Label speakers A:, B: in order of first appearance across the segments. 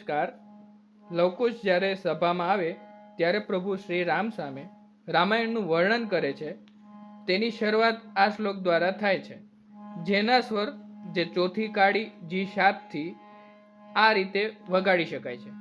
A: નમસ્કાર. લવકુશ જ્યારે સભામાં આવે ત્યારે પ્રભુ શ્રી રામ સામે રામાયણનું વર્ણન કરે છે. તેની શરૂઆત આ શ્લોક દ્વારા થાય છે, જેના સ્વર જે ચોથી કાળી જી 7થી આ રીતે વગાડી શકાય છે.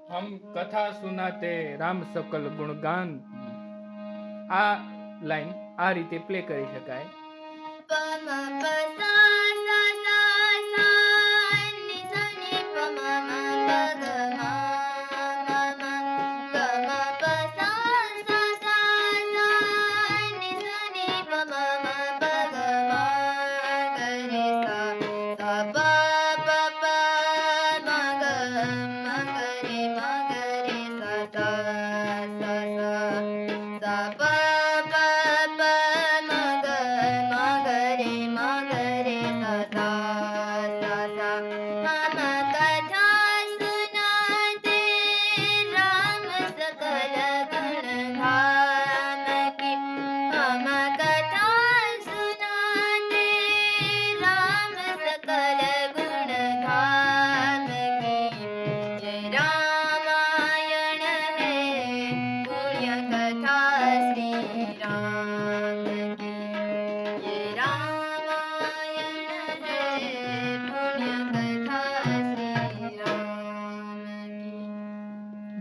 A: हम कथा सुनाते राम सकल गुणगान. આ લાઈન આ રીતે પ્લે કરી શકાય.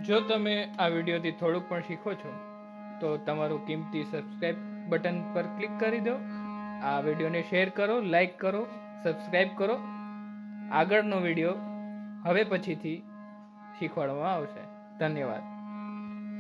A: જો તમે આ વિડીયોથી થોડુંક પણ શીખો છો તો તમારું કિંમતી સબસ્ક્રાઈબ બટન પર ક્લિક કરી દો. આ વિડીયોને શેર કરો, લાઈક કરો, સબસ્ક્રાઈબ કરો. આગળનો વિડીયો હવે પછીથી શીખવાડવામાં આવશે. ધન્યવાદ.